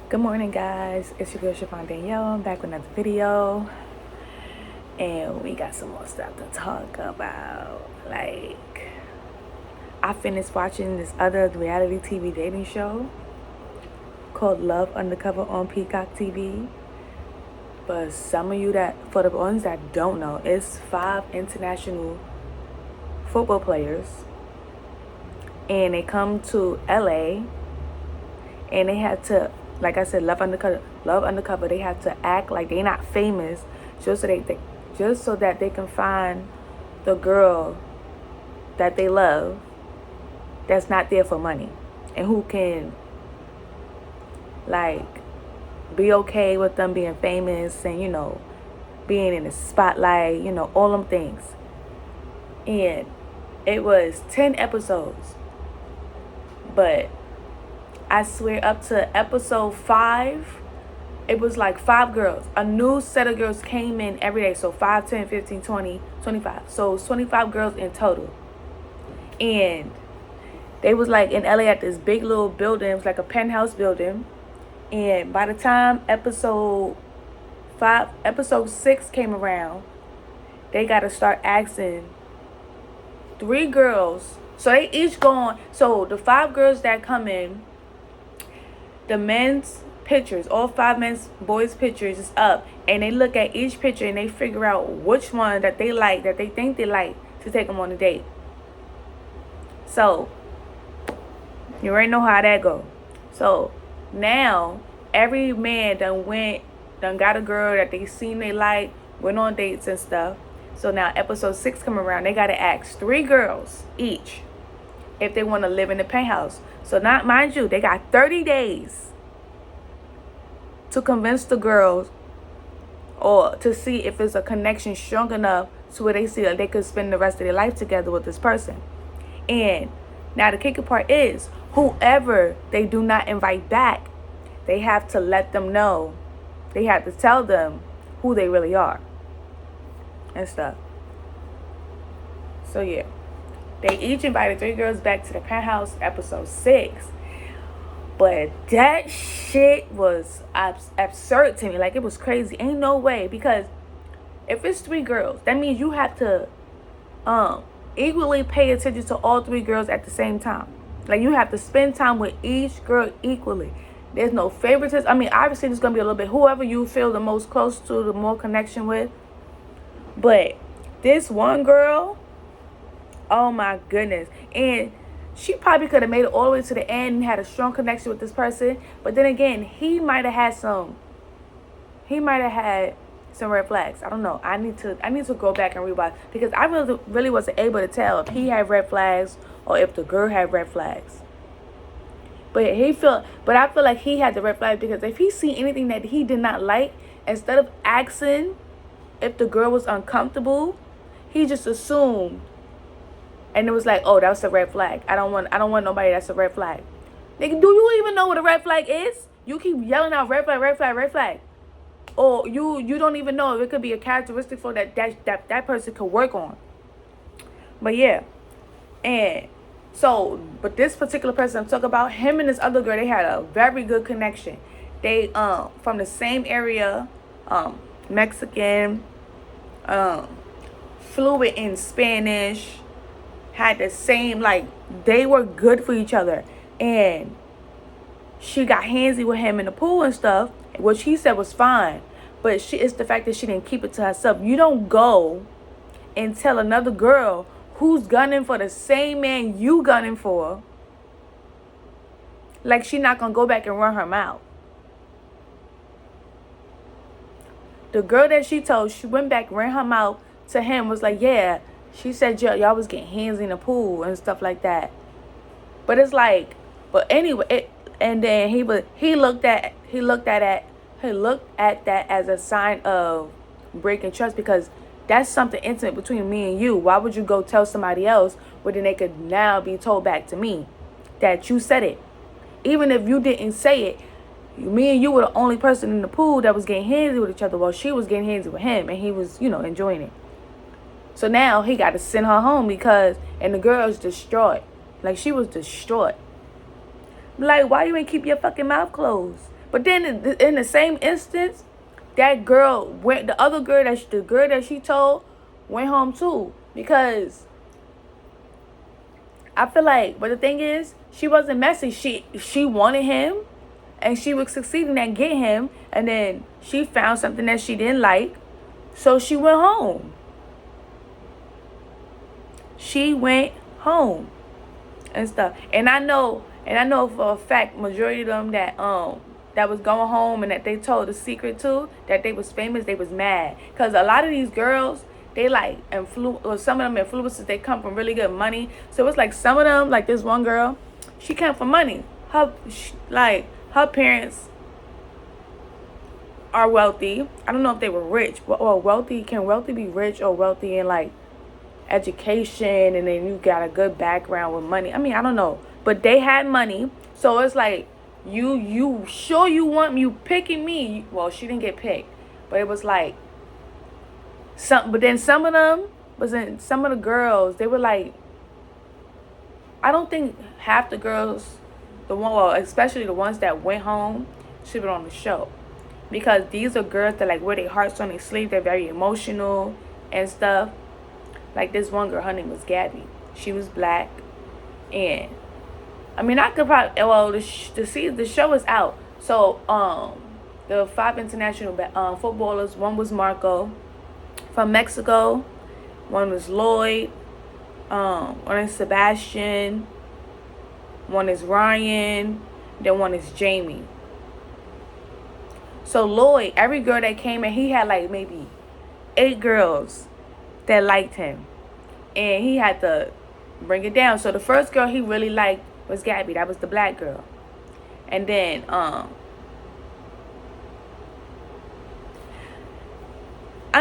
Good morning, guys. It's your girl Siobhan Danielle. I'm back with another video, and we got some more stuff to talk about. I finished watching this other reality TV dating show called Love Undercover on Peacock TV. But for the ones that don't know, it's 5 international football players, and they come to LA, and they had to, like I said, Love Undercover. They have to act like they're not famous, just so that they can find the girl that they love, that's not there for money, and who can be okay with them being famous and being in the spotlight, all them things. And it was 10 episodes, but I swear up to episode 5, it was like 5 girls. A new set of girls came in every day. So 5, 10, 15, 20, 25. So it's 25 girls in total. And they was like in LA at this big little building. It was like a penthouse building. And by the time episode 6 came around, they got to start asking 3 girls. So they each going. So the 5 girls that come in, the men's pictures, all 5 boys' pictures is up, and they look at each picture and they figure out which one that they like, that they think they like, to take them on a date. So you already know how that go. So now every man done got a girl that they seen they like, went on dates and stuff. So now episode 6 come around, they gotta ask 3 girls each if they want to live in the penthouse. So not mind you, they got 30 days to convince the girls, or to see if it's a connection strong enough to where they see that they could spend the rest of their life together with this person. And now the kicker part is, whoever they do not invite back, they have to let them know. They have to tell them who they really are and stuff. So yeah, they each invited 3 girls back to the penthouse, episode 6. But that shit was absurd to me. Like, it was crazy. Ain't no way. Because if it's 3 girls, that means you have to equally pay attention to all 3 girls at the same time. Like, you have to spend time with each girl equally. There's no favoritism. I mean, obviously, there's going to be a little bit. Whoever you feel the most close to, the more connection with. But this one girl, oh my goodness. And she probably could have made it all the way to the end and had a strong connection with this person. But then again, he might have had some red flags. I don't know. I need to go back and rewatch, because I really wasn't able to tell if he had red flags or if the girl had red flags. But I feel like he had the red flag, because if he seen anything that he did not like, instead of asking if the girl was uncomfortable, he just assumed. And it was like, oh, that was a red flag. I don't want nobody that's a red flag. Nigga, do you even know what a red flag is? You keep yelling out red flag, red flag, red flag. Or you don't even know if it could be a characteristic for that person could work on. But yeah. And so, but this particular person I'm talking about, him and this other girl, they had a very good connection. They from the same area, Mexican, fluent in Spanish, had the same, they were good for each other. And she got handsy with him in the pool and stuff, which he said was fine. But it's the fact that she didn't keep it to herself. You don't go and tell another girl who's gunning for the same man you gunning for, like, she not gonna go back and run her mouth. The girl that she told, she went back, ran her mouth to him, was like, yeah, she said y'all was getting hands in the pool and stuff like that. But it's like, but anyway, and then he looked at that as a sign of breaking trust, because that's something intimate between me and you. Why would you go tell somebody else where then they could now be told back to me that you said it? Even if you didn't say it, me and you were the only person in the pool that was getting handsy with each other. Well, she was getting handsy with him, and he was, enjoying it. So now he got to send her home and the girl's distraught. Like, she was distraught. Like, why you ain't keep your fucking mouth closed? But then in the same instance, that girl went. The other girl that she told went home too, because I feel like. But the thing is, she wasn't messy. She wanted him, and she was succeeding at getting him. And then she found something that she didn't like, so she went home. She went home and stuff. And I know for a fact, majority of them that was going home and that they told the secret to, that they was famous, they was mad. Because a lot of these girls, they like some of them influencers, they come from really good money. So it's like some of them, like this one girl, she came from money. Her parents are wealthy. I don't know if they were rich, or wealthy. Can wealthy be rich, or wealthy in like education, and then you got a good background with money? I mean, I don't know, but they had money. So it's like, you sure you want me, you picking me? Well, she didn't get picked, but it was like but then some of the girls, they were like, I don't think half the girls, especially the ones that went home, should be on the show, because these are girls that like wear their hearts on their sleeve. They're very emotional and stuff. Like this one girl, her name was Gabby. She was black, and I mean, I could probably, the show is out. So the 5 international footballers. One was Marco from Mexico. One was Lloyd. One is Sebastian. One is Ryan. Then one is Jamie. So Lloyd, every girl that came in, he had like maybe 8 girls that liked him, and he had to bring it down. So the first girl he really liked was Gabby. That was the black girl. And then I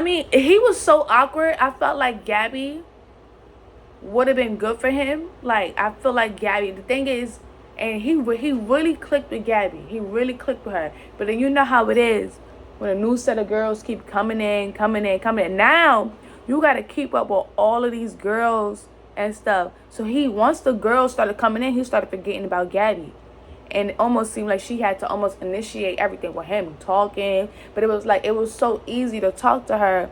mean, he was so awkward. I felt like Gabby would have been good for him. Like, I feel like Gabby, the thing is, and he really clicked with Gabby. He really clicked with her. But then you know how it is when a new set of girls keep coming in. Now you got to keep up with all of these girls and stuff. So once the girls started coming in, he started forgetting about Gabby. And it almost seemed like she had to almost initiate everything with him talking. But it was like, it was so easy to talk to her.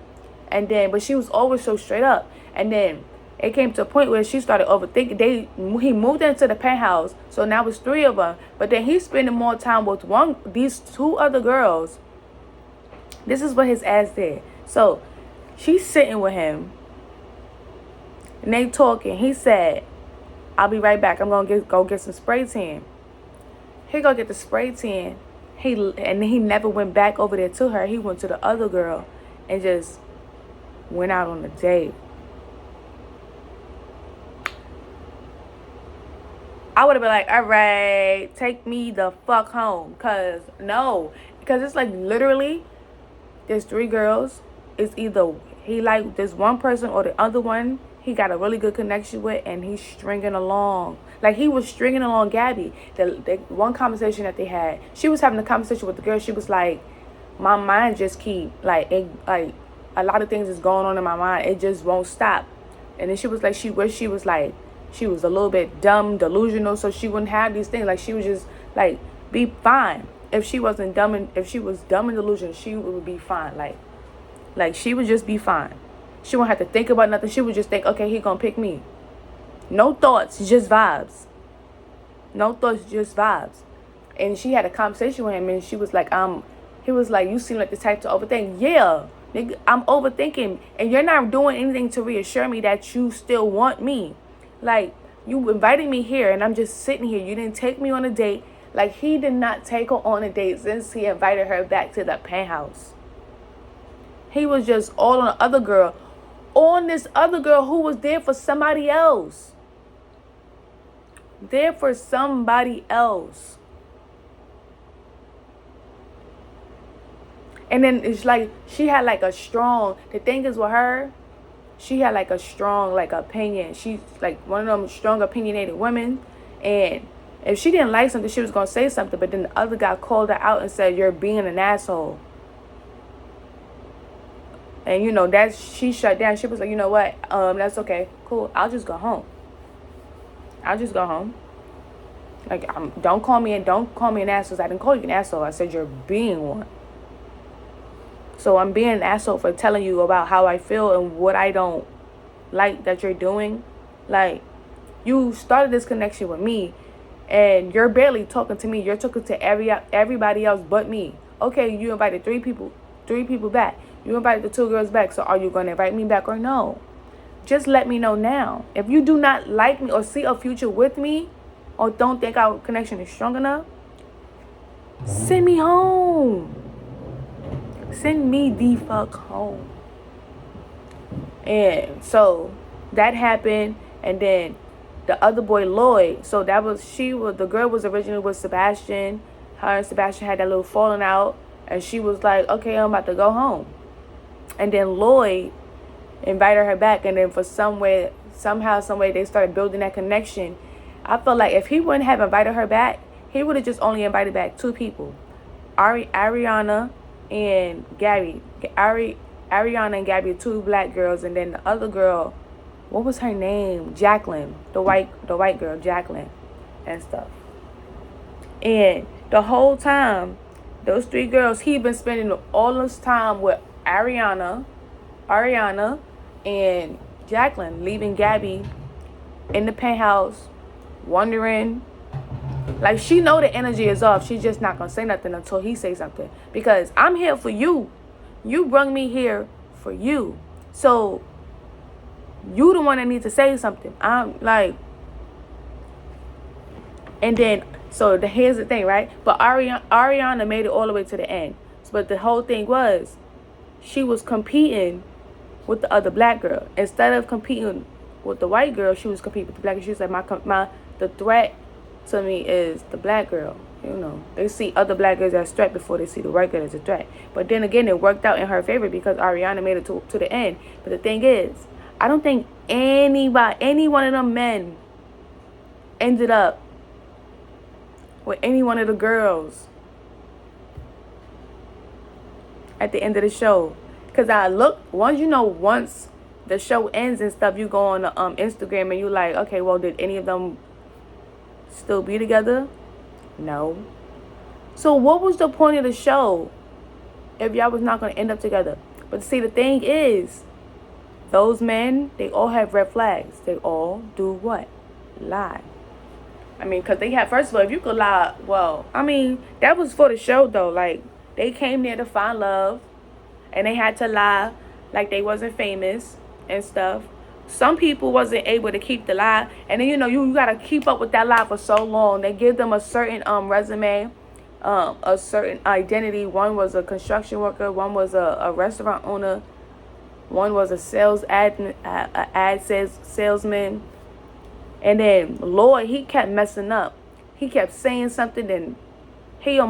But she was always so straight up. And then it came to a point where she started overthinking. He moved into the penthouse, so now it's 3 of them. But then he's spending more time with these 2 other girls. This is what his ass did. So she's sitting with him, and they talking. He said, "I'll be right back. I'm gonna go get some spray tan." He go get the spray tan. And he never went back over there to her. He went to the other girl and just went out on a date. I would have been like, all right, take me the fuck home. Because it's like literally, there's 3 girls. It's either he like this one person or the other one he got a really good connection with, and he's stringing along. Like, he was stringing along Gabby. The one conversation that they had, she was having a conversation with the girl. She was like, my mind just keep, like a lot of things is going on in my mind. It just won't stop. And then she was like, she wished she was like, she was a little bit dumb, delusional, so she wouldn't have these things. Like, she would just, like, be fine. If she was dumb and delusional, she would be fine. Like she would just be fine. She won't have to think about nothing. She would just think, okay, he gonna pick me. No thoughts, just vibes. No thoughts, just vibes. And she had a conversation with him, and she was like, he was like, you seem like the type to overthink. Yeah, nigga, I'm overthinking, and you're not doing anything to reassure me that you still want me. Like, you invited me here, and I'm just sitting here. You didn't take me on a date. Like, he did not take her on a date since he invited her back to the penthouse. He was just all on the other girl. On this other girl who was there for somebody else. There for somebody else. And then it's like, she had like a strong, the thing is with her, she had like a strong like opinion. She's like one of them strong opinionated women. And if she didn't like something, she was going to say something. But then the other guy called her out and said, you're being an asshole. And, you know, she shut down. She was like, you know what? That's okay. Cool. I'll just go home. Like, don't call me an asshole. I didn't call you an asshole. I said you're being one. So I'm being an asshole for telling you about how I feel and what I don't like that you're doing. Like, you started this connection with me, and you're barely talking to me. You're talking to everybody else but me. Okay, you invited three people back. You invited the 2 girls back. So are you going to invite me back or no? Just let me know now. If you do not like me or see a future with me, or don't think our connection is strong enough, send me home. Send me the fuck home. And so that happened, and then the other boy, Lloyd. So the girl was originally with Sebastian. Her and Sebastian had that little falling out, and she was like, okay, I'm about to go home. And then Lloyd invited her back, and then somehow, some way, they started building that connection. I felt like if he wouldn't have invited her back, he would have just only invited back 2 people, Ariana and Gabby. Ariana and Gabby are 2 black girls, and then the other girl, what was her name? Jacqueline, the white girl, Jacqueline, and stuff. And the whole time, those 3 girls, he been spending all this time with Ariana, and Jacqueline, leaving Gabby in the penthouse, wondering. Like, she know the energy is off. She's just not gonna say nothing until he say something. Because I'm here for you. You brung me here for you. So you the one that needs to say something. I'm like, and then here's the thing, right? But Ariana made it all the way to the end. But the whole thing was, she was competing with the other black girl. Instead of competing with the white girl, she was competing with the black girl. She was like, the threat to me is the black girl. You know, they see other black girls as a threat before they see the white girl as a threat. But then again, it worked out in her favor because Ariana made it to the end. But the thing is, I don't think any one of them men ended up with any one of the girls at the end of the show. Because once the show ends and stuff, you go on Instagram and you like, okay, well, did any of them still be together? No. So what was the point of the show if y'all was not going to end up together? But see, the thing is, those men, they all have red flags. They all do what? Lie. I mean, because they have, first of all, if you could lie, well, I mean, that was for the show, though. Like, they came there to find love, and they had to lie like they wasn't famous and stuff. Some people wasn't able to keep the lie, and then you gotta keep up with that lie for so long. They give them a certain resume, a certain identity. One was a construction worker, one was a restaurant owner, one was a salesman, and then Lloyd, he kept messing up. He kept saying something, and he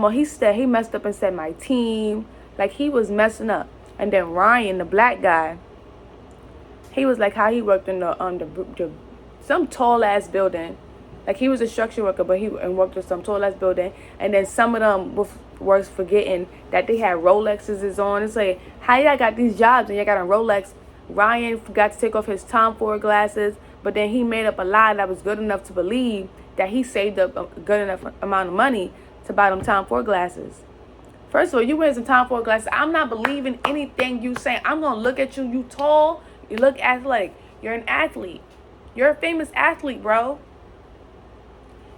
messed up and said my team, like he was messing up. And then Ryan, the black guy, he was like how he worked in some tall ass building. Like, he was a structure worker, but he worked in some tall ass building. And then some of them were forgetting that they had Rolexes on. It's like, how y'all got these jobs and y'all got a Rolex? Ryan forgot to take off his Tom Ford glasses, but then he made up a lie that was good enough to believe that he saved up a good enough amount of money to buy them Tom Ford glasses. First of all, you wearing some Tom Ford glasses. I'm not believing anything you saying. I'm gonna look at you. You tall. You look athletic. You're an athlete. You're a famous athlete, bro.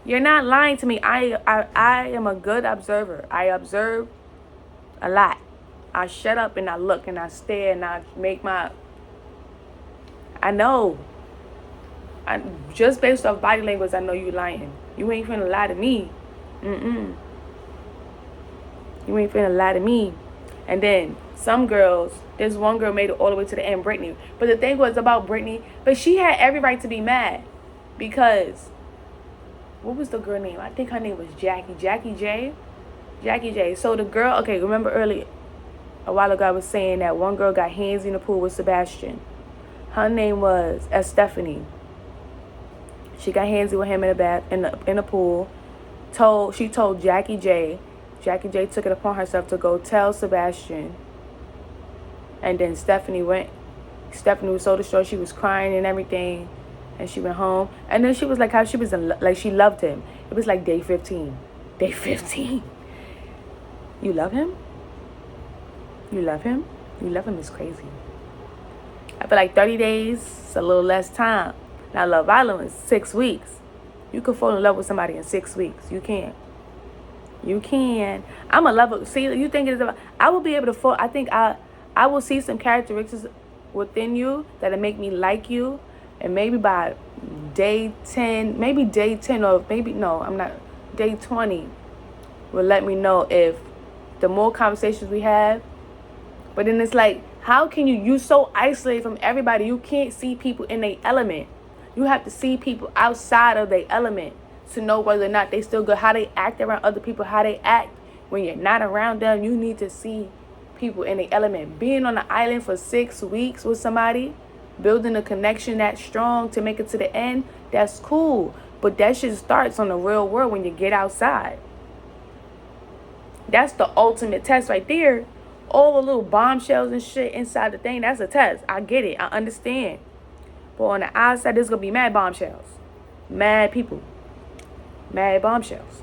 You're not lying to me. I am a good observer. I observe a lot. I shut up and I look and I stare and I make I know. Just based off body language, I know you lying. You ain't finna lie to me. You ain't finna lie to me. And then some girls, there's one girl made it all the way to the end, Brittany. But the thing was about Brittany, but she had every right to be mad because, what was the girl name? I think her name was Jackie J. So the girl, okay, remember earlier, a while ago I was saying that one girl got hands in the pool with Sebastian. Her name was Stephanie. She got handsy with him in the pool. She told Jackie J. Jackie J took it upon herself to go tell Sebastian. And then Stephanie was so distraught. She was crying and everything. And she went home. And then she was like how she was she loved him. was like day 15. Day 15. You love him? You love him? You love him is crazy. I feel like 30 days is a little less time. Now, Love Island is 6 weeks. You can fall in love with somebody in 6 weeks. You can. You can. I'm a lover. See, you think it's about... I will be able to fall... I think I will see some characteristics within you that'll make me like you. And maybe by day 10... Maybe day 10 or maybe... No, I'm not... Day 20 will let me know if the more conversations we have. But then it's like, how can you so isolated from everybody? You can't see people in their element. You have to see people outside of their element to know whether or not they still good, how they act around other people, how they act when you're not around them. You need to see people in their element. Being on the island for 6 weeks with somebody, building a connection that strong to make it to the end, that's cool. But that shit starts on the real world when you get outside. That's the ultimate test right there. All the little bombshells and shit inside the thing, that's a test. I get it. I understand. But on the outside, there's going to be mad bombshells. Mad people. Mad bombshells.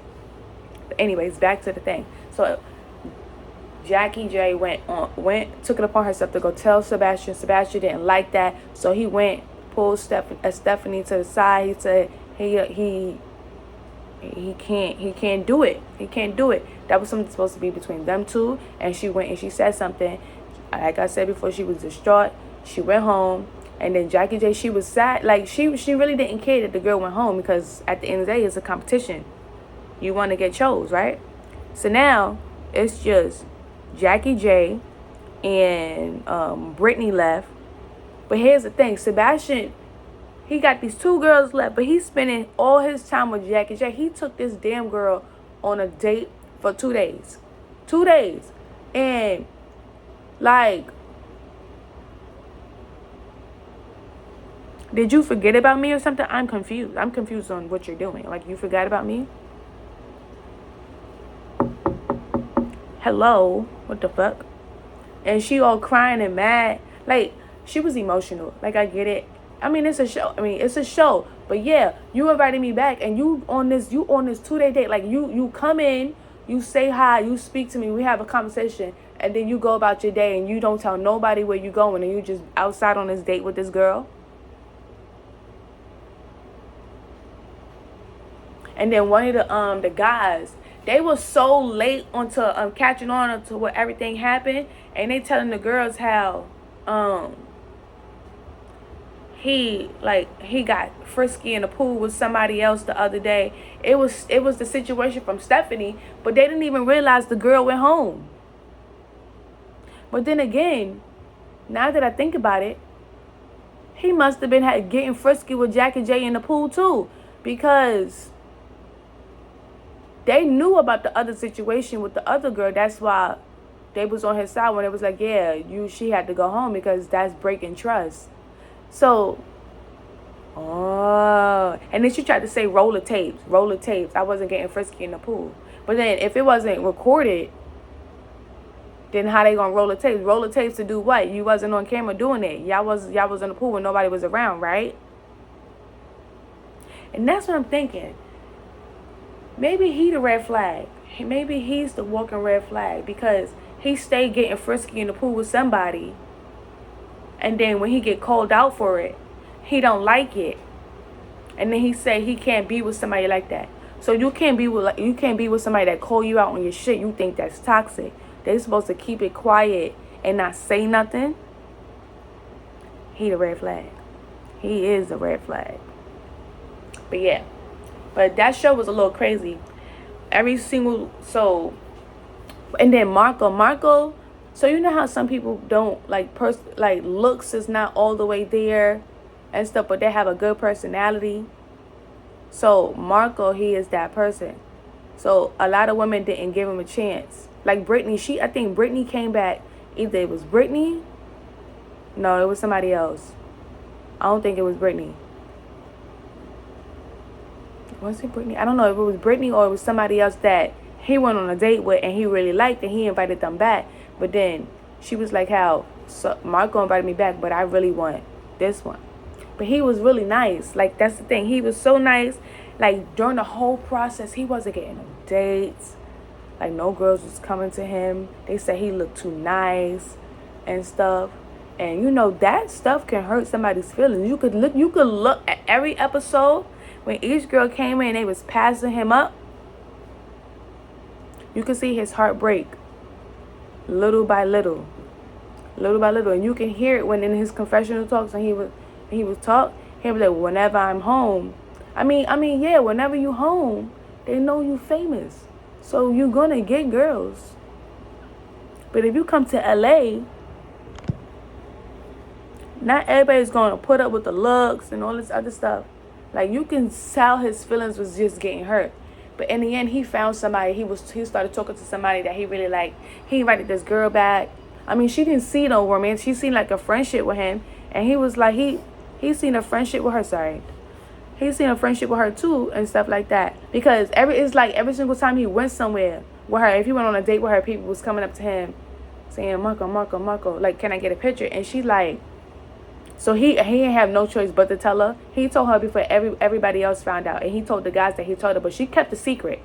But anyways, back to the thing. So, Jackie J took it upon herself to go tell Sebastian. Sebastian didn't like that. So, he pulled Stephanie to the side. He said he can't do it. He can't do it. That was something supposed to be between them two. And she went and she said something. Like I said before, she was distraught. She went home. And then Jackie J, she was sad. Like, she really didn't care that the girl went home, because at the end of the day, it's a competition. You want to get chose, right? So now, it's just Jackie J and Brittany left. But here's the thing. Sebastian, he got these 2 girls left, but he's spending all his time with Jackie J. He took this damn girl on a date for 2 days. 2 days. And, like... Did you forget about me or something? I'm confused. I'm confused on what you're doing. Like, you forgot about me? Hello? What the fuck? And she all crying and mad. Like, she was emotional. Like, I get it. I mean, it's a show. It's a show. But yeah, you invited me back, and you on this 2-day date. Like, you come in, you say hi, you speak to me, we have a conversation, and then you go about your day, and you don't tell nobody where you going, and you just outside on this date with this girl. And then one of the guys, they were so late onto catching on to what everything happened, and they telling the girls how he got frisky in the pool with somebody else the other day. It was the situation from Stephanie, but they didn't even realize the girl went home. But then again, now that I think about it, he must have been getting frisky with Jackie J in the pool too, because they knew about the other situation with the other girl. That's why they was on his side when it was like, yeah, she had to go home, because that's breaking trust. So, and then she tried to say roller tapes. I wasn't getting frisky in the pool. But then if it wasn't recorded, then how they gonna roll the tapes? Roll the tapes to do what? You wasn't on camera doing it. Y'all was in the pool when nobody was around, right? And that's what I'm thinking. Maybe he the red flag. Maybe he's the walking red flag, because he stayed getting frisky in the pool with somebody, and then when he get called out for it, he don't like it, and then he say he can't be with somebody like that. So you can't be with somebody that call you out on your shit. You think that's toxic? They supposed to keep it quiet and not say nothing. He the red flag. He is the red flag. But yeah. But that show was a little crazy. And then Marco. So you know how some people don't like looks is not all the way there and stuff, but they have a good personality. So Marco, he is that person. So a lot of women didn't give him a chance. Like Brittany, I think Brittany came back. Either it was Brittany. No, it was somebody else. I don't think it was Brittany. Was it Brittany? I don't know if it was Brittany or it was somebody else that he went on a date with and he really liked, and he invited them back. But then she was like, Marco invited me back, but I really want this one. But he was really nice. Like, that's the thing. He was so nice. Like, during the whole process, he wasn't getting no dates. Like, no girls was coming to him. They said he looked too nice and stuff. And, you know, that stuff can hurt somebody's feelings. You could look at every episode when each girl came in and they was passing him up. You could see his heart break little by little. Little by little. And you can hear it when in his confessional talks and he was talk, he was like, whenever I'm home. I mean, yeah, whenever you home, they know you famous. So you're gonna get girls. But if you come to LA, not everybody's gonna put up with the looks and all this other stuff. Like, you can tell his feelings was just getting hurt. But in the end, he found somebody. He started talking to somebody that he really liked. He invited this girl back. I mean, she didn't see no romance. She seen like a friendship with him. And he was like, he seen a friendship with her, sorry. He seen a friendship with her too and stuff like that. Because it's like every single time he went somewhere with her, if he went on a date with her, people was coming up to him saying, Marco, like, can I get a picture? And she like, so he didn't have no choice but to tell her. He told her before everybody else found out. And he told the guys that he told her. But she kept the secret.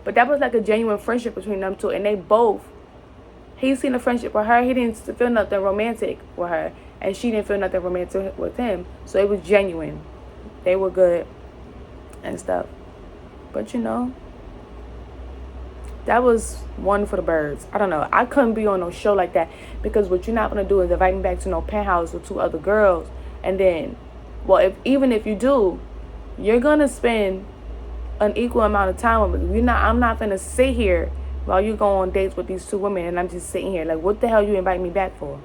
But that was like a genuine friendship between them two. And they both, he seen a friendship with her. He didn't feel nothing romantic with her. And she didn't feel nothing romantic with him. So it was genuine. They were good and stuff. But, you know, that was one for the birds. I don't know. I couldn't be on no show like that because what you're not going to do is invite me back to no penthouse with two other girls. And then, well, even if you do, you're going to spend an equal amount of time with me. I'm not going to sit here while you go on dates with these two women and I'm just sitting here. Like, what the hell you invite me back for?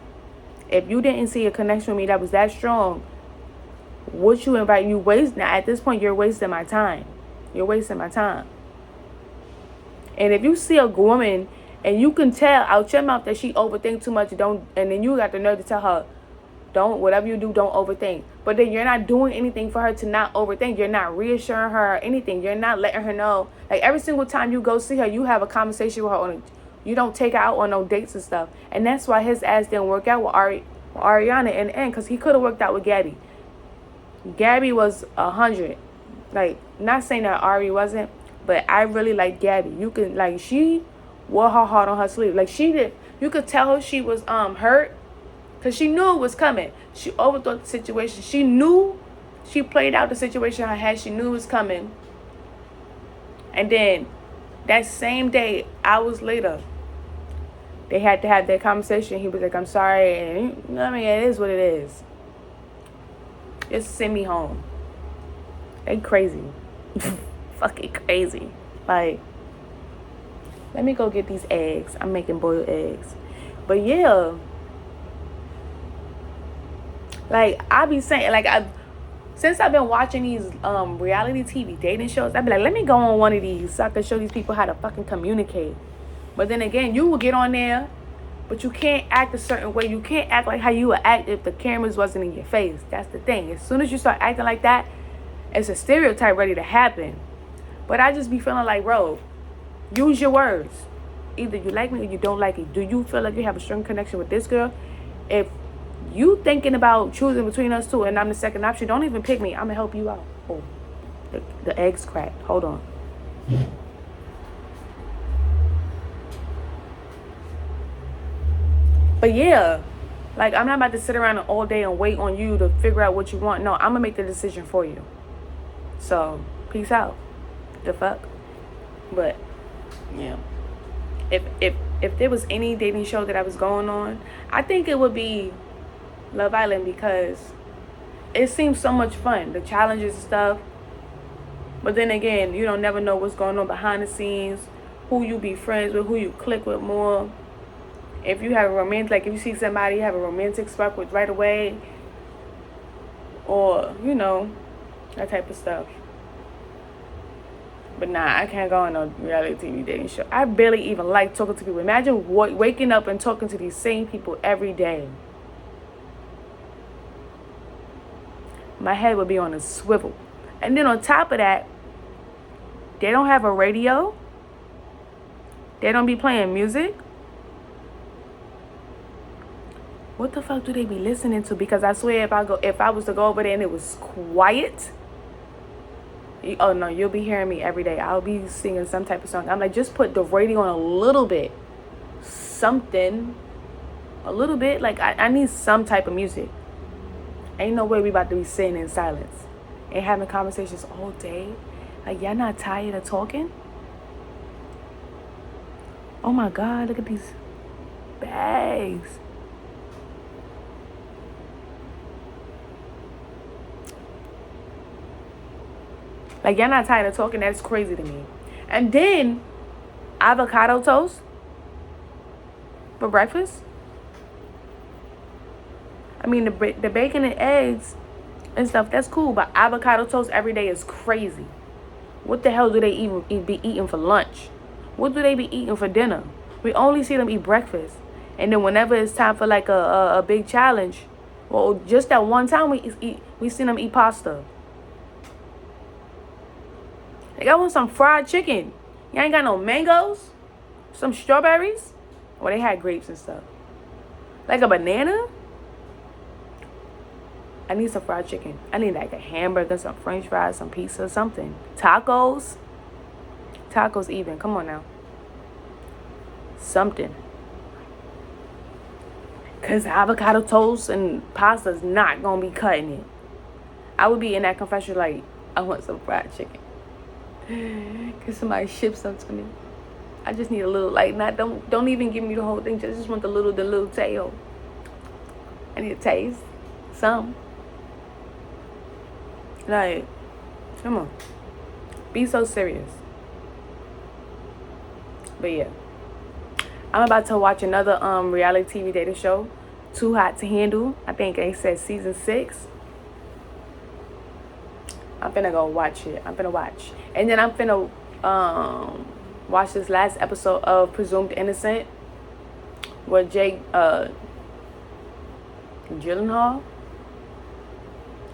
If you didn't see a connection with me that was that strong, what you invite, you waste. Now, at this point, you're wasting my time. You're wasting my time. And if you see a woman and you can tell out your mouth that she overthinks too much, and then you got the nerve to tell her, whatever you do, don't overthink. But then you're not doing anything for her to not overthink. You're not reassuring her or anything. You're not letting her know. Like, every single time you go see her, you have a conversation with her. You don't take her out on no dates and stuff. And that's why his ass didn't work out with Ariana in the end, because he could have worked out with Gabby. Gabby was 100. Like, not saying that Ari wasn't, but I really like Gabby. You can, like, she wore her heart on her sleeve. Like, she did. You could tell her she was hurt because she knew it was coming. She overthought the situation. She knew. She played out the situation in her head. She knew it was coming. And then that same day, hours later, they had to have that conversation. He was like, I'm sorry. And, you know what I mean? It is what it is. Just send me home. They crazy. Fucking crazy. Like, let me go get these eggs. I'm making boiled eggs. But yeah, like, I be saying, like, since I've been watching these reality TV dating shows, I'd be like, let me go on one of these so I can show these people how to fucking communicate. But then again, you will get on there, but you can't act a certain way. You can't act like how you would act if the cameras wasn't in your face. That's the thing. As soon as you start acting like that, it's a stereotype ready to happen. But I just be feeling like, bro, use your words. Either you like me or you don't like it. Do you feel like you have a strong connection with this girl? If you thinking about choosing between us two and I'm the second option, don't even pick me. I'm going to help you out. Oh, the egg's cracked. Hold on. But yeah, like, I'm not about to sit around all day and wait on you to figure out what you want. No, I'm going to make the decision for you. So, peace out. The fuck? But, yeah. If there was any dating show that I was going on, I think it would be Love Island, because it seems so much fun. The challenges and stuff. But then again, you don't never know what's going on behind the scenes. Who you be friends with, who you click with more. If you have a romantic, like if you see somebody you have a romantic spark with right away. Or, you know, that type of stuff. But nah, I can't go on a reality TV dating show. I barely even like talking to people. Imagine waking up and talking to these same people every day. My head would be on a swivel. And then on top of that, they don't have a radio. They don't be playing music. What the fuck do they be listening to? Because I swear if I was to go over there and it was quiet, Oh no, you'll be hearing me every day. I'll be singing some type of song. I'm like, just put the radio on a little bit. Something. A little bit. Like, I need some type of music. Ain't no way we about to be sitting in silence and having conversations all day. Like, y'all not tired of talking? Oh my God, look at these bags. Like, y'all not tired of talking? That's crazy to me. And then, avocado toast for breakfast? I mean, the bacon and eggs and stuff, that's cool. But avocado toast every day is crazy. What the hell do they even be eating for lunch? What do they be eating for dinner? We only see them eat breakfast. And then whenever it's time for like a big challenge, well, just that one time we seen them eat pasta. Like, I want some fried chicken. Y'all ain't got no mangoes? Some strawberries? Well, they had grapes and stuff. Like a banana? I need some fried chicken. I need like a hamburger, some french fries, some pizza, something. Tacos? Tacos even. Come on now. Something. Because avocado toast and pasta is not going to be cutting it. I would be in that confession like, I want some fried chicken. Cause somebody ship something to me. I just need a little, like, not don't even give me the whole thing. Just want the little tail. I need a taste. Some. Like, come on. Be so serious. But yeah. I'm about to watch another reality TV dating show. Too Hot to Handle. I think they said season 6. I'm finna go watch it. I'm finna watch. And then I'm finna watch this last episode of Presumed Innocent with Jake Gyllenhaal.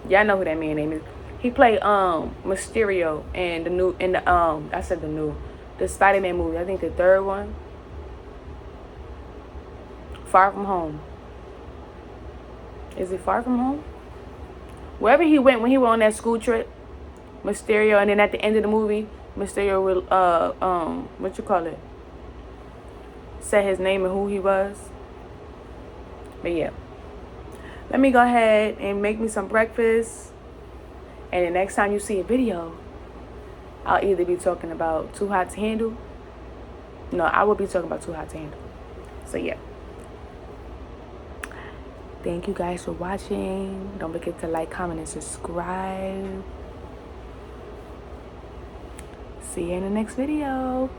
Y'all know who that man name is. He played Mysterio in the Spider-Man movie. I think the third one. Far From Home. Is it Far From Home? Wherever he went when he went on that school trip, Mysterio, and then at the end of the movie, Mysterio will say his name and who he was. But yeah. Let me go ahead and make me some breakfast. And the next time you see a video, I'll either be talking about Too Hot to Handle. No, I will be talking about Too Hot to Handle. So yeah. Thank you guys for watching. Don't forget to like, comment, and subscribe. See you in the next video.